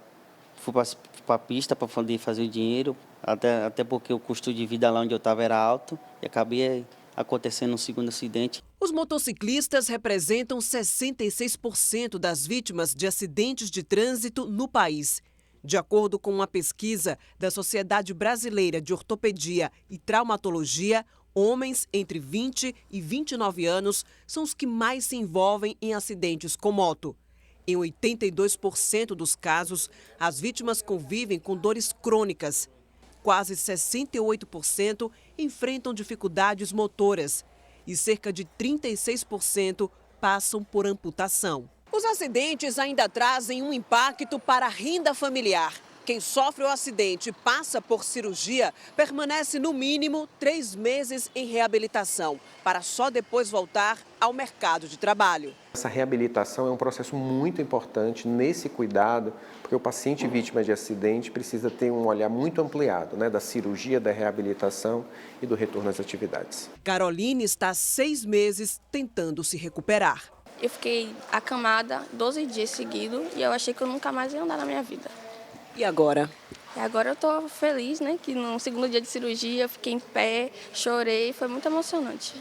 a pista para poder fazer o dinheiro, até porque o custo de vida lá onde eu estava era alto e acabei acontecendo um segundo acidente. Os motociclistas representam 66% das vítimas de acidentes de trânsito no país. De acordo com uma pesquisa da Sociedade Brasileira de Ortopedia e Traumatologia, homens entre 20 e 29 anos são os que mais se envolvem em acidentes com moto. Em 82% dos casos, as vítimas convivem com dores crônicas. Quase 68% enfrentam dificuldades motoras e cerca de 36% passam por amputação. Os acidentes ainda trazem um impacto para a renda familiar. Quem sofre o acidente e passa por cirurgia permanece no mínimo 3 meses em reabilitação, para só depois voltar ao mercado de trabalho. Essa reabilitação é um processo muito importante nesse cuidado, porque o paciente vítima de acidente precisa ter um olhar muito ampliado, da cirurgia, da reabilitação e do retorno às atividades. Caroline está há 6 meses tentando se recuperar. Eu fiquei acamada 12 dias seguidos e eu achei que eu nunca mais ia andar na minha vida. E agora? Agora eu estou feliz, que no segundo dia de cirurgia eu fiquei em pé, chorei, foi muito emocionante.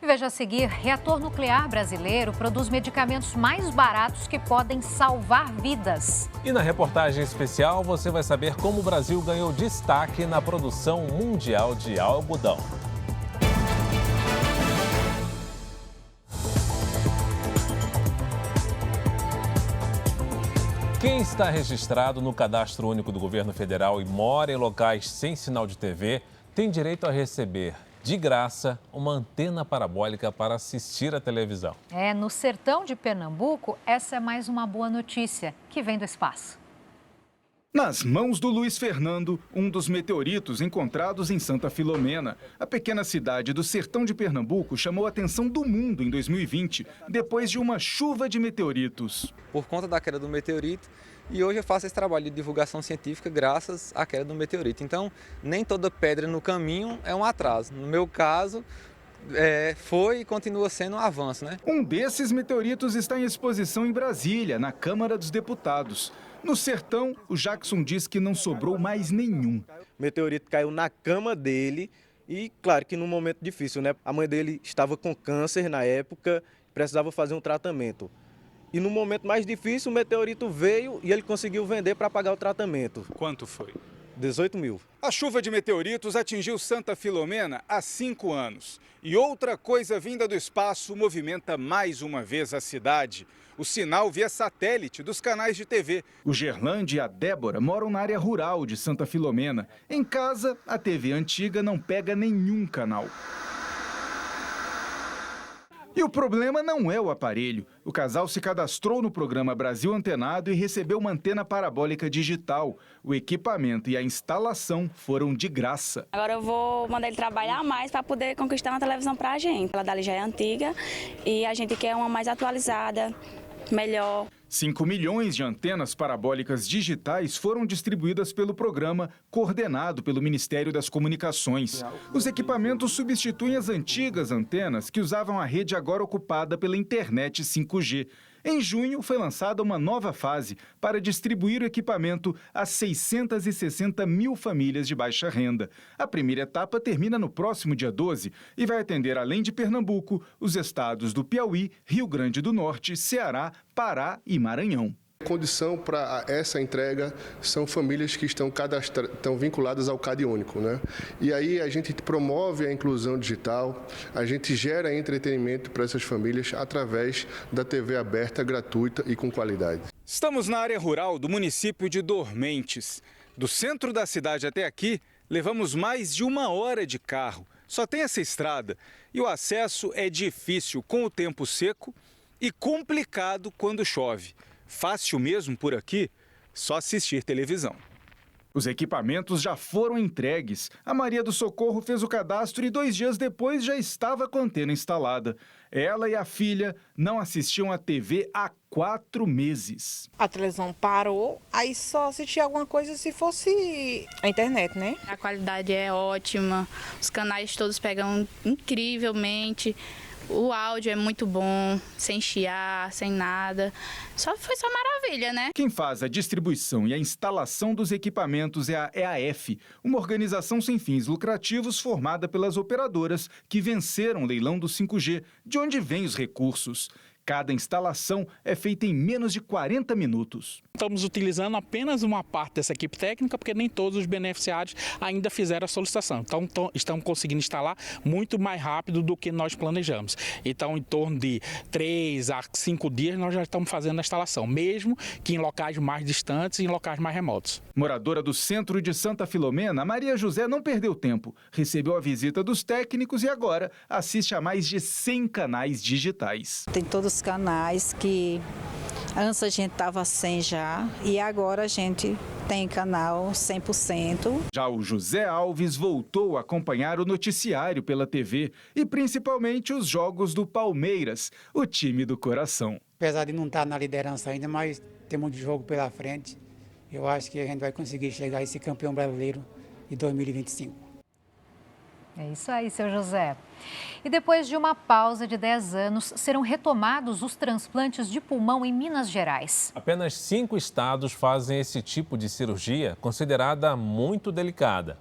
E veja a seguir, reator nuclear brasileiro produz medicamentos mais baratos que podem salvar vidas. E na reportagem especial você vai saber como o Brasil ganhou destaque na produção mundial de algodão. Quem está registrado no Cadastro Único do Governo Federal e mora em locais sem sinal de TV tem direito a receber, de graça, uma antena parabólica para assistir à televisão. No sertão de Pernambuco, essa é mais uma boa notícia que vem do espaço. Nas mãos do Luiz Fernando, um dos meteoritos encontrados em Santa Filomena. A pequena cidade do sertão de Pernambuco chamou a atenção do mundo em 2020, depois de uma chuva de meteoritos. Por conta da queda do meteorito, e hoje eu faço esse trabalho de divulgação científica graças à queda do meteorito. Então, nem toda pedra no caminho é um atraso. No meu caso, foi e continua sendo um avanço, né? Um desses meteoritos está em exposição em Brasília, na Câmara dos Deputados. No sertão, o Jackson diz que não sobrou mais nenhum. O meteorito caiu na cama dele e, claro, que num momento difícil, né? A mãe dele estava com câncer na época, precisava fazer um tratamento. E no momento mais difícil, o meteorito veio e ele conseguiu vender para pagar o tratamento. Quanto foi? 18 mil. A chuva de meteoritos atingiu Santa Filomena há 5 anos. E outra coisa vinda do espaço movimenta mais uma vez a cidade. O sinal via satélite dos canais de TV. O Gerlande e a Débora moram na área rural de Santa Filomena. Em casa, a TV antiga não pega nenhum canal. E o problema não é o aparelho. O casal se cadastrou no programa Brasil Antenado e recebeu uma antena parabólica digital. O equipamento e a instalação foram de graça. Agora eu vou mandar ele trabalhar mais para poder conquistar uma televisão para a gente. Ela dali já é antiga e a gente quer uma mais atualizada, melhor. 5 milhões de antenas parabólicas digitais foram distribuídas pelo programa, coordenado pelo Ministério das Comunicações. Os equipamentos substituem as antigas antenas que usavam a rede agora ocupada pela internet 5G. Em junho, foi lançada uma nova fase para distribuir o equipamento a 660 mil famílias de baixa renda. A primeira etapa termina no próximo dia 12 e vai atender, além de Pernambuco, os estados do Piauí, Rio Grande do Norte, Ceará, Pará e Maranhão. A condição para essa entrega são famílias que estão vinculadas ao Cade Único, né? E aí a gente promove a inclusão digital, a gente gera entretenimento para essas famílias através da TV aberta, gratuita e com qualidade. Estamos na área rural do município de Dormentes. Do centro da cidade até aqui, levamos mais de 1 hora de carro. Só tem essa estrada e o acesso é difícil com o tempo seco e complicado quando chove. Fácil mesmo por aqui, só assistir televisão. Os equipamentos já foram entregues. A Maria do Socorro fez o cadastro e 2 dias depois já estava com a antena instalada. Ela e a filha não assistiam à TV há 4 meses. A televisão parou, aí só assistia alguma coisa se fosse a internet, né? A qualidade é ótima, os canais todos pegam incrivelmente. O áudio é muito bom, sem chiar, sem nada. Foi só maravilha, né? Quem faz a distribuição e a instalação dos equipamentos é a EAF, uma organização sem fins lucrativos formada pelas operadoras que venceram o leilão do 5G, de onde vêm os recursos. Cada instalação é feita em menos de 40 minutos. Estamos utilizando apenas uma parte dessa equipe técnica, porque nem todos os beneficiários ainda fizeram a solicitação. Então, estamos conseguindo instalar muito mais rápido do que nós planejamos. Então, em torno de 3 a 5 dias, nós já estamos fazendo a instalação, mesmo que em locais mais distantes e em locais mais remotos. Moradora do centro de Santa Filomena, Maria José não perdeu tempo. Recebeu a visita dos técnicos e agora assiste a mais de 100 canais digitais. Tem todos os canais que antes a gente estava sem já e agora a gente tem canal 100%. Já o José Alves voltou a acompanhar o noticiário pela TV e principalmente os jogos do Palmeiras, o time do coração. Apesar de não estar na liderança ainda, mas tem muito jogo pela frente. Eu acho que a gente vai conseguir chegar a esse campeão brasileiro de 2025. É isso aí, seu José. E depois de uma pausa de 10 anos, serão retomados os transplantes de pulmão em Minas Gerais. Apenas 5 estados fazem esse tipo de cirurgia, considerada muito delicada.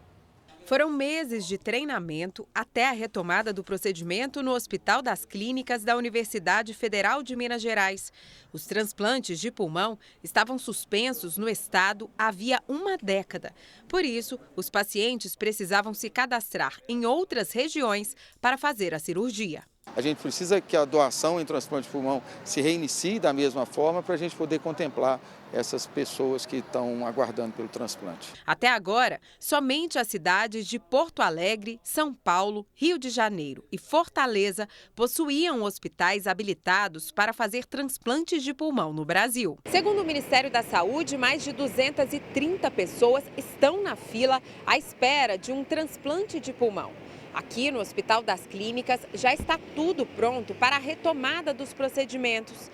Foram meses de treinamento até a retomada do procedimento no Hospital das Clínicas da Universidade Federal de Minas Gerais. Os transplantes de pulmão estavam suspensos no estado havia 1 década. Por isso, os pacientes precisavam se cadastrar em outras regiões para fazer a cirurgia. A gente precisa que a doação em transplante de pulmão se reinicie da mesma forma para a gente poder contemplar essas pessoas que estão aguardando pelo transplante. Até agora, somente as cidades de Porto Alegre, São Paulo, Rio de Janeiro e Fortaleza possuíam hospitais habilitados para fazer transplantes de pulmão no Brasil. Segundo o Ministério da Saúde, mais de 230 pessoas estão na fila à espera de um transplante de pulmão. Aqui no Hospital das Clínicas já está tudo pronto para a retomada dos procedimentos.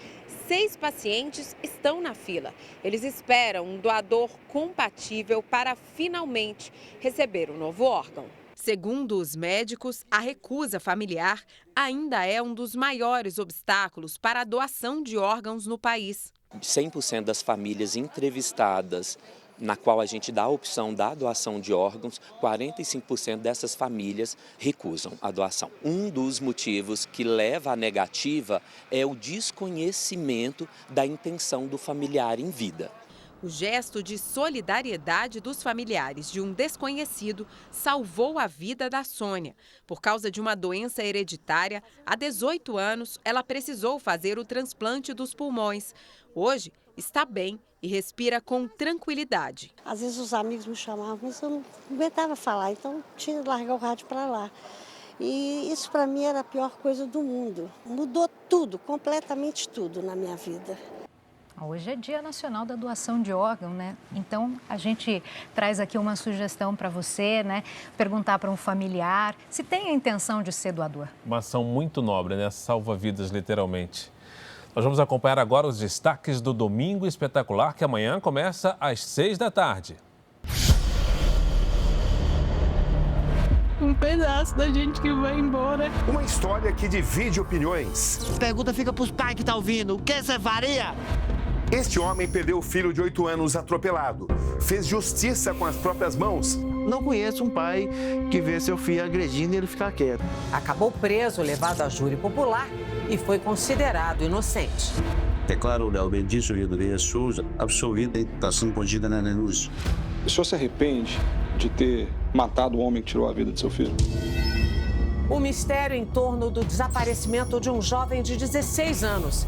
6 pacientes estão na fila. Eles esperam um doador compatível para finalmente receber o novo órgão. Segundo os médicos, a recusa familiar ainda é um dos maiores obstáculos para a doação de órgãos no país. 100% das famílias entrevistadas, na qual a gente dá a opção da doação de órgãos, 45% dessas famílias recusam a doação. Um dos motivos que leva à negativa é o desconhecimento da intenção do familiar em vida. O gesto de solidariedade dos familiares de um desconhecido salvou a vida da Sônia. Por causa de uma doença hereditária, há 18 anos, ela precisou fazer o transplante dos pulmões. Hoje, está bem e respira com tranquilidade. Às vezes os amigos me chamavam, mas eu não aguentava falar, então tinha que largar o rádio para lá. E isso para mim era a pior coisa do mundo. Mudou tudo, completamente tudo na minha vida. Hoje é Dia Nacional da Doação de Órgão, né? Então, a gente traz aqui uma sugestão para você, né? Perguntar para um familiar se tem a intenção de ser doador. Uma ação muito nobre, né? Salva vidas, literalmente. Nós vamos acompanhar agora os destaques do Domingo Espetacular, que amanhã começa às 6 da tarde. Um pedaço da gente que vai embora. Uma história que divide opiniões. Pergunta fica pros pais que tá ouvindo. O que você faria? Este homem perdeu o filho de 8 anos atropelado. Fez justiça com as próprias mãos. Não conheço um pai que vê seu filho agredindo e ele ficar quieto. Acabou preso, levado a júri popular e foi considerado inocente. Declaro lealmente Soares Souza absolvida e está sendo conduzida na denúncia. O senhor se arrepende de ter matado o homem que tirou a vida de seu filho? O mistério em torno do desaparecimento de um jovem de 16 anos.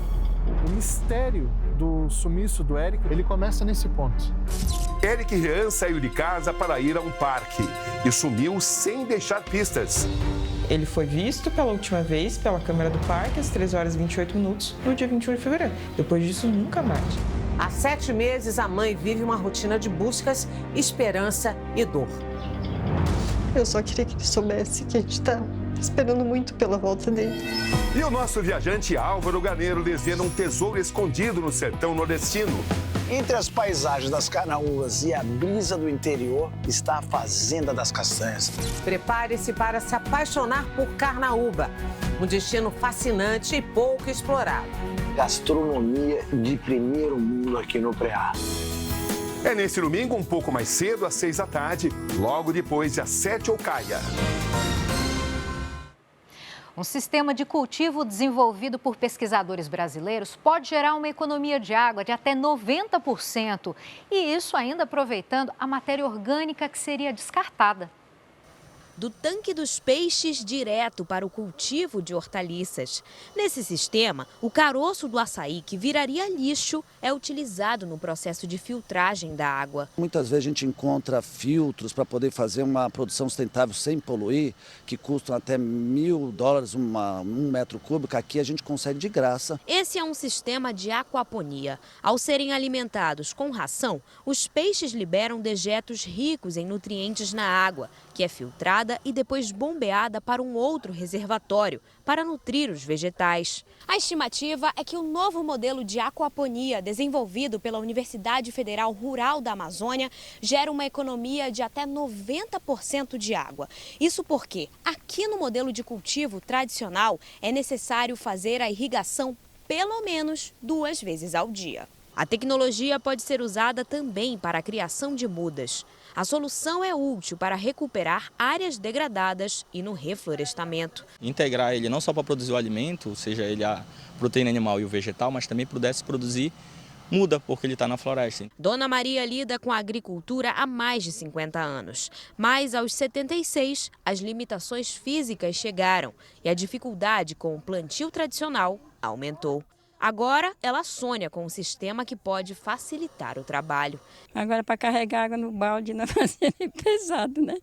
O mistério do sumiço do Eric, ele começa nesse ponto. Eric Rian saiu de casa para ir a um parque e sumiu sem deixar pistas. Ele foi visto pela última vez pela câmera do parque às 3 horas e 28 minutos no dia 21 de fevereiro. Depois disso, nunca mais. Há 7 meses, a mãe vive uma rotina de buscas, esperança e dor. Eu só queria que ele soubesse que a gente está esperando muito pela volta dele. E o nosso viajante Álvaro Ganeiro desvenda um tesouro escondido no sertão nordestino. Entre as paisagens das Carnaúbas e a brisa do interior está a Fazenda das Castanhas. Prepare-se para se apaixonar por Carnaúba, um destino fascinante e pouco explorado. Gastronomia de primeiro mundo aqui no Preá. É nesse domingo, um pouco mais cedo, às 6 da tarde, logo depois de às 7 ou caia. Um sistema de cultivo desenvolvido por pesquisadores brasileiros pode gerar uma economia de água de até 90%. E isso ainda aproveitando a matéria orgânica que seria descartada. Do tanque dos peixes direto para o cultivo de hortaliças. Nesse sistema, o caroço do açaí, que viraria lixo, é utilizado no processo de filtragem da água. Muitas vezes a gente encontra filtros para poder fazer uma produção sustentável sem poluir, que custam até $1.000 um metro cúbico. Aqui a gente consegue de graça. Esse é um sistema de aquaponia. Ao serem alimentados com ração, os peixes liberam dejetos ricos em nutrientes na água, que é filtrada e depois bombeada para um outro reservatório, para nutrir os vegetais. A estimativa é que o novo modelo de aquaponia, desenvolvido pela Universidade Federal Rural da Amazônia, gera uma economia de até 90% de água. Isso porque, aqui no modelo de cultivo tradicional, é necessário fazer a irrigação pelo menos 2 vezes ao dia. A tecnologia pode ser usada também para a criação de mudas. A solução é útil para recuperar áreas degradadas e no reflorestamento. Integrar ele não só para produzir o alimento, seja ele a proteína animal e o vegetal, mas também pudesse produzir muda, porque ele está na floresta. Dona Maria lida com a agricultura há mais de 50 anos. Mas aos 76, as limitações físicas chegaram e a dificuldade com o plantio tradicional aumentou. Agora, ela sonha com um sistema que pode facilitar o trabalho. Agora, para carregar água no balde não vai ser pesado, né?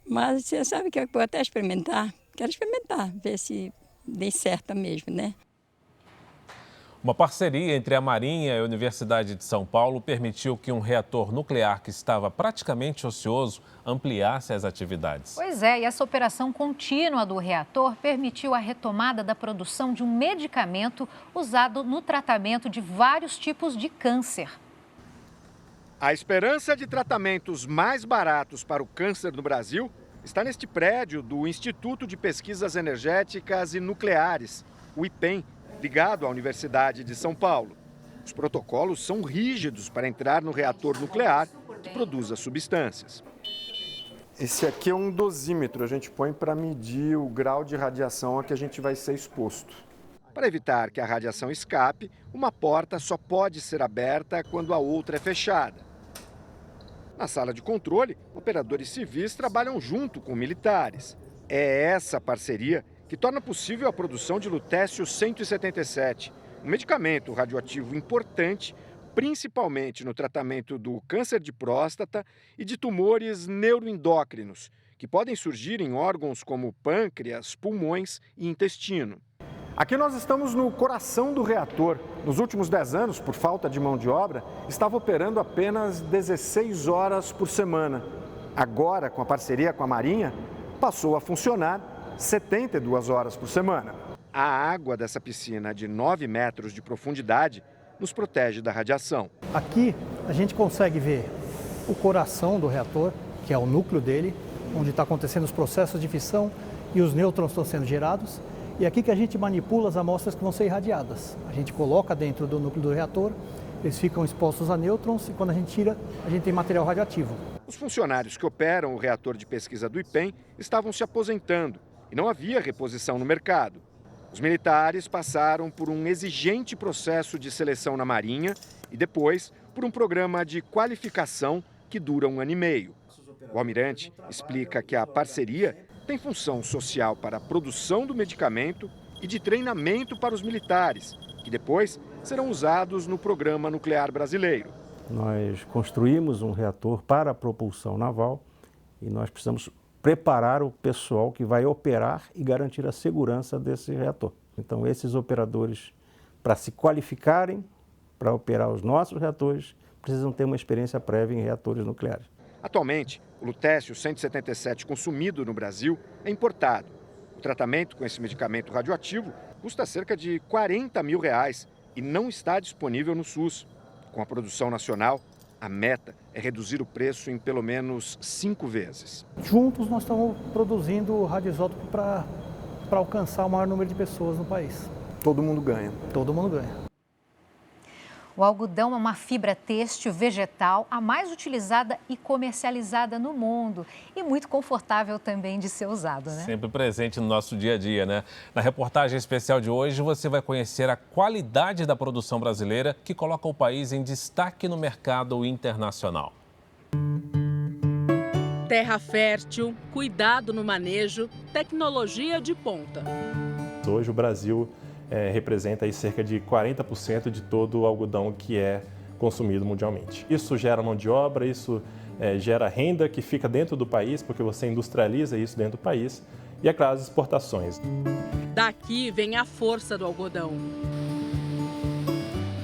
Mas você sabe que eu vou até experimentar. Quero experimentar, ver se dê certo mesmo, né? Uma parceria entre a Marinha e a Universidade de São Paulo permitiu que um reator nuclear que estava praticamente ocioso ampliasse as atividades. Pois é, e essa operação contínua do reator permitiu a retomada da produção de um medicamento usado no tratamento de vários tipos de câncer. A esperança de tratamentos mais baratos para o câncer no Brasil está neste prédio do Instituto de Pesquisas Energéticas e Nucleares, o IPEM, ligado à Universidade de São Paulo. Os protocolos são rígidos para entrar no reator nuclear que produz as substâncias. Esse aqui é um dosímetro, a gente põe para medir o grau de radiação a que a gente vai ser exposto. Para evitar que a radiação escape, uma porta só pode ser aberta quando a outra é fechada. Na sala de controle, operadores civis trabalham junto com militares. É essa parceria que torna possível a produção de lutécio-177, um medicamento radioativo importante, principalmente no tratamento do câncer de próstata e de tumores neuroendócrinos, que podem surgir em órgãos como pâncreas, pulmões e intestino. Aqui nós estamos no coração do reator. Nos últimos 10 anos, por falta de mão de obra, estava operando apenas 16 horas por semana. Agora, com a parceria com a Marinha, passou a funcionar 72 horas por semana. A água dessa piscina de 9 metros de profundidade nos protege da radiação. Aqui a gente consegue ver o coração do reator, que é o núcleo dele, onde está acontecendo os processos de fissão e os nêutrons estão sendo gerados. E aqui que a gente manipula as amostras que vão ser irradiadas. A gente coloca dentro do núcleo do reator, eles ficam expostos a nêutrons e quando a gente tira, a gente tem material radioativo. Os funcionários que operam o reator de pesquisa do IPEM estavam se aposentando e não havia reposição no mercado. Os militares passaram por um exigente processo de seleção na Marinha e depois por um programa de qualificação que dura 1 ano e meio. O almirante explica que a parceria tem função social para a produção do medicamento e de treinamento para os militares, que depois serão usados no programa nuclear brasileiro. Nós construímos um reator para a propulsão naval e nós precisamos preparar o pessoal que vai operar e garantir a segurança desse reator. Então, esses operadores, para se qualificarem para operar os nossos reatores, precisam ter uma experiência prévia em reatores nucleares. Atualmente, o lutécio-177 consumido no Brasil é importado. O tratamento com esse medicamento radioativo custa cerca de R$40 mil e não está disponível no SUS. Com a produção nacional, a meta é reduzir o preço em pelo menos 5 vezes. Juntos nós estamos produzindo radioisótopo para alcançar o maior número de pessoas no país. Todo mundo ganha. Todo mundo ganha. O algodão é uma fibra têxtil vegetal a mais utilizada e comercializada no mundo e muito confortável também de ser usado, né? Sempre presente no nosso dia a dia, né? Na reportagem especial de hoje, você vai conhecer a qualidade da produção brasileira que coloca o país em destaque no mercado internacional. Terra fértil, cuidado no manejo, tecnologia de ponta. Hoje o Brasil representa aí cerca de 40% de todo o algodão que é consumido mundialmente. Isso gera mão de obra, isso gera renda que fica dentro do país, porque você industrializa isso dentro do país, e, é claro, as exportações. Daqui vem a força do algodão.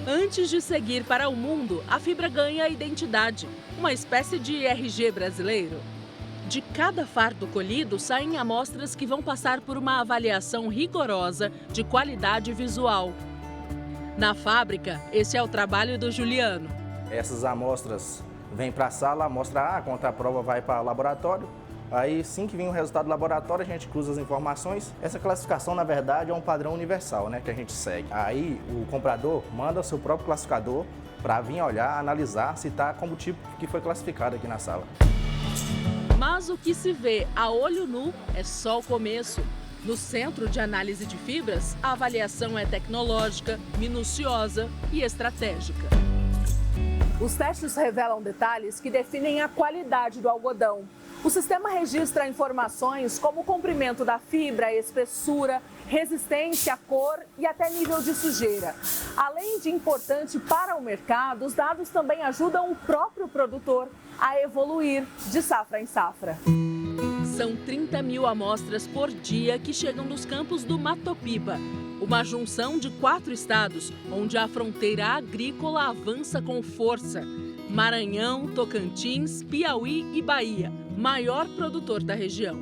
Antes de seguir para o mundo, a fibra ganha identidade, uma espécie de RG brasileiro. De cada fardo colhido, saem amostras que vão passar por uma avaliação rigorosa de qualidade visual. Na fábrica, esse é o trabalho do Juliano. Essas amostras vêm para a sala, a amostra A, contra a prova vai para o laboratório. Aí, assim que vem o resultado do laboratório, a gente cruza as informações. Essa classificação, na verdade, é um padrão universal, né, que a gente segue. Aí, o comprador manda o seu próprio classificador para vir olhar, analisar se está como o tipo que foi classificado aqui na sala. Mas o que se vê a olho nu é só o começo. No Centro de Análise de Fibras, a avaliação é tecnológica, minuciosa e estratégica. Os testes revelam detalhes que definem a qualidade do algodão. O sistema registra informações como o comprimento da fibra, espessura, resistência, cor e até nível de sujeira. Além de importante para o mercado, os dados também ajudam o próprio produtor a evoluir de safra em safra. São 30 mil amostras por dia que chegam dos campos do Mato Piba, uma junção de 4 estados, onde a fronteira agrícola avança com força. Maranhão, Tocantins, Piauí e Bahia, maior produtor da região.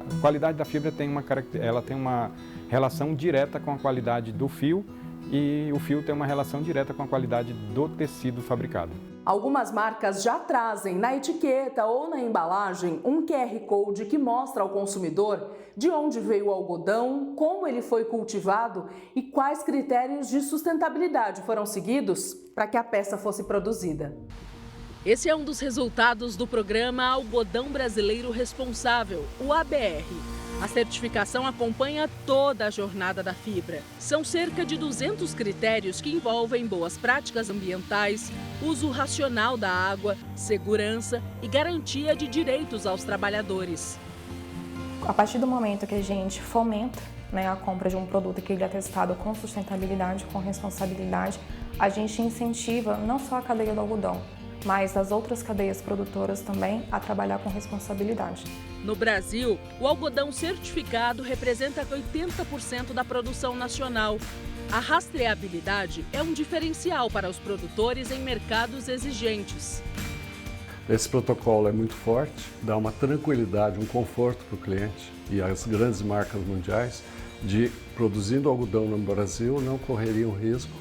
A qualidade da fibra tem uma relação direta com a qualidade do fio e o fio tem uma relação direta com a qualidade do tecido fabricado. Algumas marcas já trazem na etiqueta ou na embalagem um QR Code que mostra ao consumidor de onde veio o algodão, como ele foi cultivado e quais critérios de sustentabilidade foram seguidos para que a peça fosse produzida. Esse é um dos resultados do programa Algodão Brasileiro Responsável, o ABR. A certificação acompanha toda a jornada da fibra. São cerca de 200 critérios que envolvem boas práticas ambientais, uso racional da água, segurança e garantia de direitos aos trabalhadores. A partir do momento que a gente fomenta, a compra de um produto que ele é testado com sustentabilidade, com responsabilidade, a gente incentiva não só a cadeia do algodão, mas as outras cadeias produtoras também a trabalhar com responsabilidade. No Brasil, o algodão certificado representa 80% da produção nacional. A rastreabilidade é um diferencial para os produtores em mercados exigentes. Esse protocolo é muito forte, dá uma tranquilidade, um conforto para o cliente e as grandes marcas mundiais de, produzindo algodão no Brasil, não correriam risco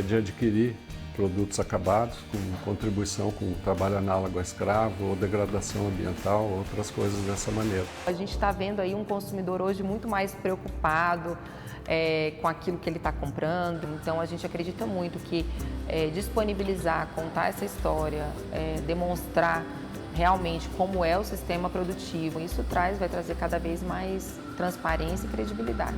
de adquirir produtos acabados, com contribuição com trabalho análogo a escravo ou degradação ambiental, outras coisas dessa maneira. A gente está vendo aí um consumidor hoje muito mais preocupado com aquilo que ele está comprando, então a gente acredita muito que disponibilizar, contar essa história, demonstrar realmente como é o sistema produtivo, isso vai trazer cada vez mais transparência e credibilidade.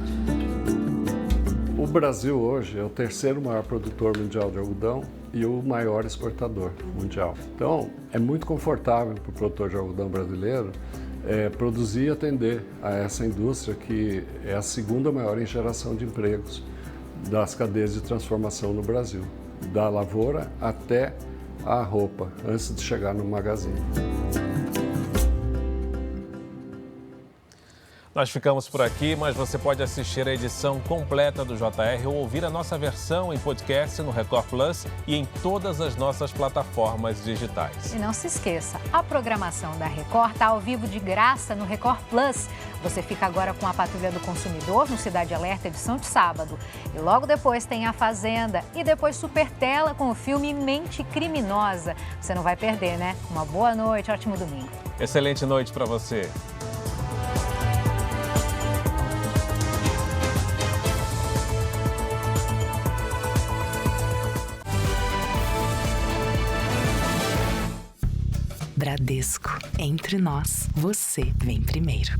O Brasil hoje é o terceiro maior produtor mundial de algodão e o maior exportador mundial. Então, é muito confortável para o produtor de algodão brasileiro produzir e atender a essa indústria que é a segunda maior em geração de empregos das cadeias de transformação no Brasil, da lavoura até a roupa, antes de chegar no magazine. Nós ficamos por aqui, mas você pode assistir a edição completa do JR ou ouvir a nossa versão em podcast no Record Plus e em todas as nossas plataformas digitais. E não se esqueça, a programação da Record está ao vivo de graça no Record Plus. Você fica agora com a Patrulha do Consumidor no Cidade Alerta, edição de sábado. E logo depois tem A Fazenda e depois Supertela com o filme Mente Criminosa. Você não vai perder, né? Uma boa noite, ótimo domingo. Excelente noite para você. Bradesco, entre nós, você vem primeiro.